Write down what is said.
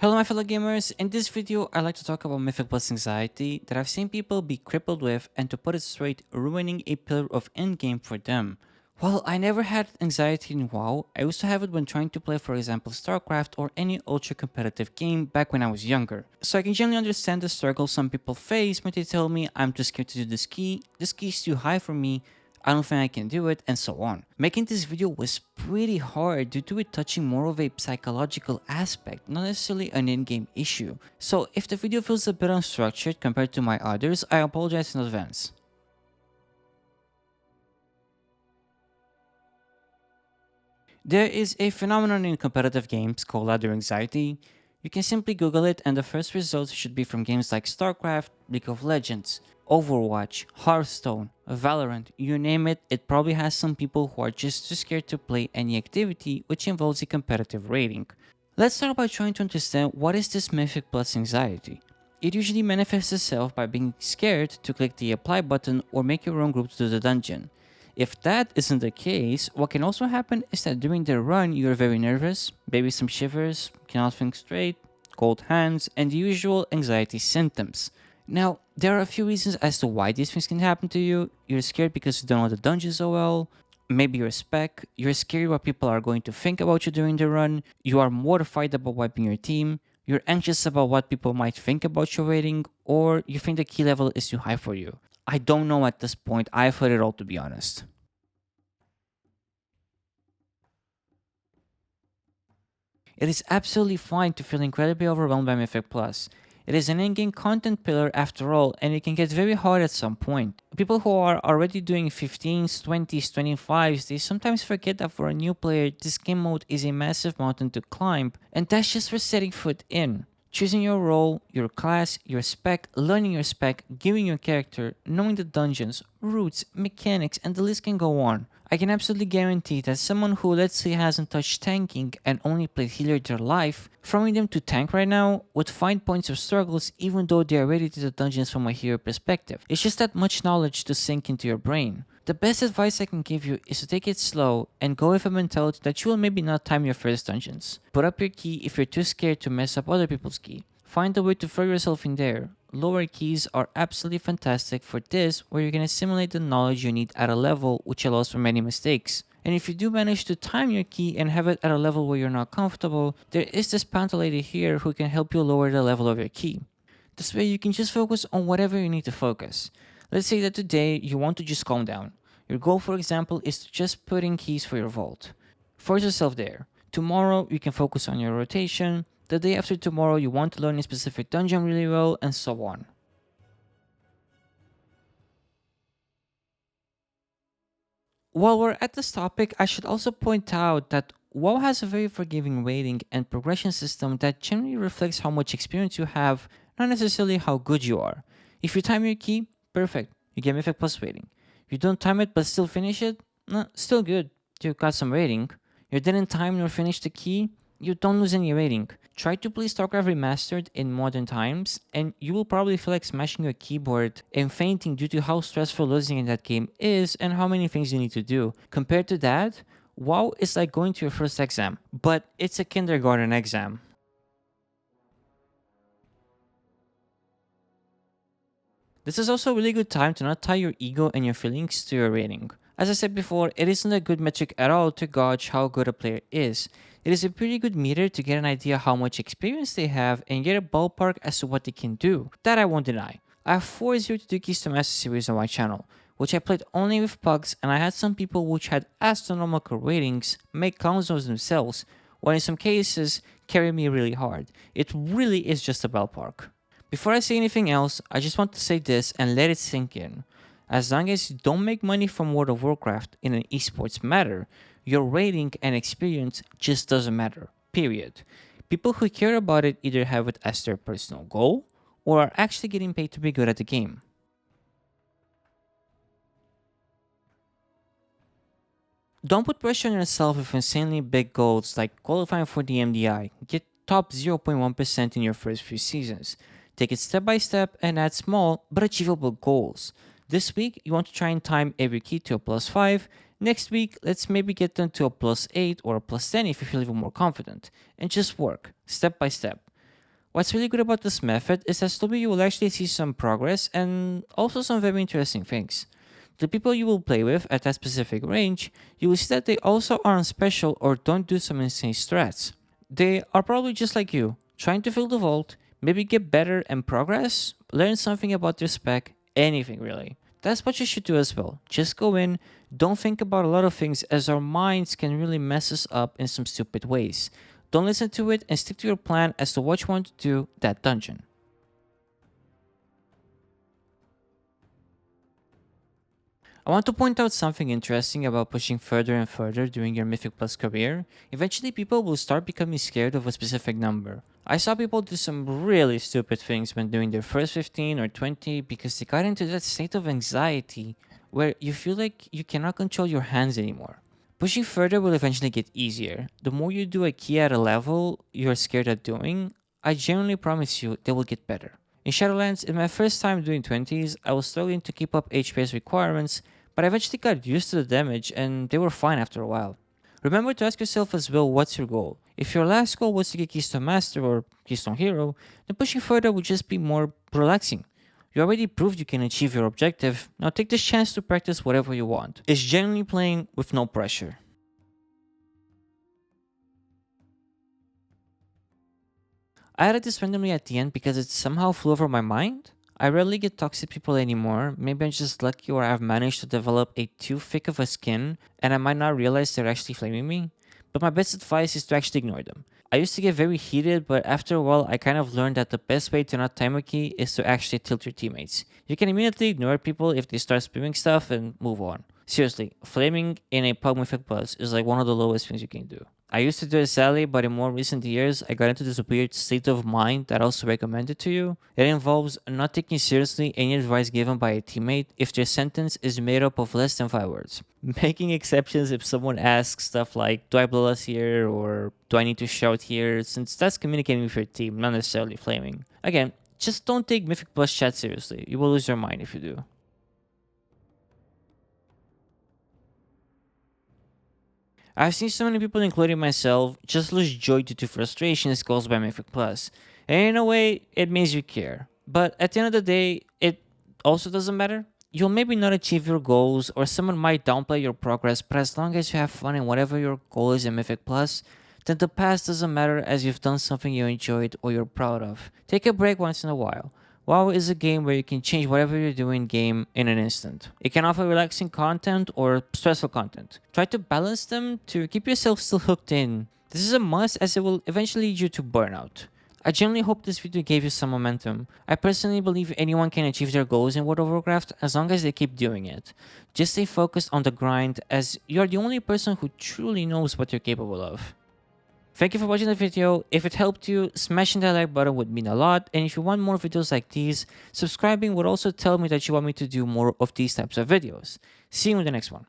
Hello my fellow gamers, in this video I'd like to talk about Mythic Plus anxiety that I've seen people be crippled with, and to put it straight, ruining a pillar of endgame for them. While I never had anxiety in WoW, I used to have it when trying to play, for example, Starcraft or any ultra competitive game back when I was younger. So I can generally understand the struggle some people face when they tell me I'm too scared to do this key is too high for me, I don't think I can do it, and so on. Making this video was pretty hard due to it touching more of a psychological aspect, not necessarily an in-game issue. So if the video feels a bit unstructured compared to my others, I apologize in advance. There is a phenomenon in competitive games called ladder anxiety. You can simply Google it and the first results should be from games like Starcraft, League of Legends, Overwatch, Hearthstone, Valorant, you name it, it probably has some people who are just too scared to play any activity which involves a competitive rating. Let's start by trying to understand what is this Mythic Plus anxiety. It usually manifests itself by being scared to click the apply button or make your own group to do the dungeon. If that isn't the case, what can also happen is that during the run you're very nervous, maybe some shivers, cannot think straight, cold hands, and the usual anxiety symptoms. Now, there are a few reasons as to why these things can happen to you. You're scared because you don't know the dungeon so well. Maybe you're a spec. You're scared what people are going to think about you during the run. You are mortified about wiping your team. You're anxious about what people might think about your rating. Or you think the key level is too high for you. I don't know at this point. I've heard it all, to be honest. It is absolutely fine to feel incredibly overwhelmed by Mythic Plus. It is an in-game content pillar after all, and it can get very hard at some point. People who are already doing 15s, 20s, 25s, they sometimes forget that for a new player, this game mode is a massive mountain to climb, and that's just for setting foot in. Choosing your role, your class, your spec, learning your spec, giving your character, knowing the dungeons, routes, mechanics, and the list can go on. I can absolutely guarantee that someone who, let's say, hasn't touched tanking and only played healer their life, throwing them to tank right now would find points of struggles even though they are ready to the dungeons from a hero perspective. It's just that much knowledge to sink into your brain. The best advice I can give you is to take it slow and go with a mentality that you will maybe not time your first dungeons. Put up your key if you're too scared to mess up other people's key. Find a way to throw yourself in there. Lower keys are absolutely fantastic for this, where you can assimilate the knowledge you need at a level which allows for many mistakes. And if you do manage to time your key and have it at a level where you're not comfortable, there is this panther lady here who can help you lower the level of your key. This way you can just focus on whatever you need to focus. Let's say that today you want to just calm down. Your goal, for example, is to just put in keys for your vault. Force yourself there. Tomorrow you can focus on your rotation. The day after tomorrow you want to learn a specific dungeon really well, and so on. While we're at this topic, I should also point out that WoW has a very forgiving rating and progression system that generally reflects how much experience you have, not necessarily how good you are. If you time your key, perfect, you get Mythic Plus rating. You don't time it but still finish it, still good, you got some rating. You didn't time nor finish the key, you don't lose any rating. Try to play Starcraft Remastered in modern times, and you will probably feel like smashing your keyboard and fainting due to how stressful losing in that game is and how many things you need to do. Compared to that, WoW is like going to your first exam, but it's a kindergarten exam. This is also a really good time to not tie your ego and your feelings to your rating. As I said before, it isn't a good metric at all to gauge how good a player is. It is a pretty good meter to get an idea how much experience they have and get a ballpark as to what they can do. That I won't deny. I have 4 0-2 Keys to Master series on my channel, which I played only with pugs, and I had some people which had astronomical ratings make clowns of themselves, or in some cases carry me really hard. It really is just a ballpark. Before I say anything else, I just want to say this and let it sink in. As long as you don't make money from World of Warcraft in an esports matter, your rating and experience just doesn't matter, period. People who care about it either have it as their personal goal, or are actually getting paid to be good at the game. Don't put pressure on yourself with insanely big goals like qualifying for the MDI, get top 0.1% in your first few seasons. Take it step by step and add small but achievable goals. This week, you want to try and time every key to a +5. Next week, let's maybe get them to a +8 or a +10 if you feel even more confident. And just work, step by step. What's really good about this method is that slowly you will actually see some progress and also some very interesting things. The people you will play with at that specific range, you will see that they also aren't special or don't do some insane strats. They are probably just like you, trying to fill the vault, maybe get better and progress, learn something about their spec, anything really. That's what you should do as well. Just go in, don't think about a lot of things as our minds can really mess us up in some stupid ways. Don't listen to it and stick to your plan as to what you want to do that dungeon. I want to point out something interesting about pushing further and further during your Mythic Plus career. Eventually, people will start becoming scared of a specific number. I saw people do some really stupid things when doing their first 15 or 20 because they got into that state of anxiety where you feel like you cannot control your hands anymore. Pushing further will eventually get easier. The more you do a key at a level you're scared at doing, I genuinely promise you they will get better. In Shadowlands, in my first time doing 20s, I was struggling to keep up HPS requirements, but I eventually got used to the damage and they were fine after a while. Remember to ask yourself as well, what's your goal? If your last goal was to get Keystone Master or Keystone Hero, then pushing further would just be more relaxing. You already proved you can achieve your objective, now take this chance to practice whatever you want. It's genuinely playing with no pressure. I added this randomly at the end because it somehow flew over my mind. I rarely get toxic people anymore. Maybe I'm just lucky or I've managed to develop a too thick of a skin and I might not realize they're actually flaming me. But my best advice is to actually ignore them. I used to get very heated, but after a while I kind of learned that the best way to not time a key is to actually tilt your teammates. You can immediately ignore people if they start spamming stuff and move on. Seriously, flaming in a pub Mythic Plus is like one of the lowest things you can do. I used to do it sadly, but in more recent years, I got into this weird state of mind that I also recommend it to you. It involves not taking seriously any advice given by a teammate if their sentence is made up of less than 5 words. Making exceptions if someone asks stuff like, do I blow us here, or do I need to shout here, since that's communicating with your team, not necessarily flaming. Again, just don't take Mythic Plus chat seriously. You will lose your mind if you do. I've seen so many people, including myself, just lose joy due to frustrations caused by Mythic Plus. And in a way, it means you care. But at the end of the day, it also doesn't matter. You'll maybe not achieve your goals, or someone might downplay your progress, but as long as you have fun in whatever your goal is in Mythic Plus, then the past doesn't matter as you've done something you enjoyed or you're proud of. Take a break once in a while. WoW is a game where you can change whatever you're doing game in an instant. It can offer relaxing content or stressful content. Try to balance them to keep yourself still hooked in. This is a must as it will eventually lead you to burnout. I genuinely hope this video gave you some momentum. I personally believe anyone can achieve their goals in World of Warcraft as long as they keep doing it. Just stay focused on the grind as you're the only person who truly knows what you're capable of. Thank you for watching the video. If it helped you, smashing that like button would mean a lot, and if you want more videos like these, subscribing would also tell me that you want me to do more of these types of videos. See you in the next one.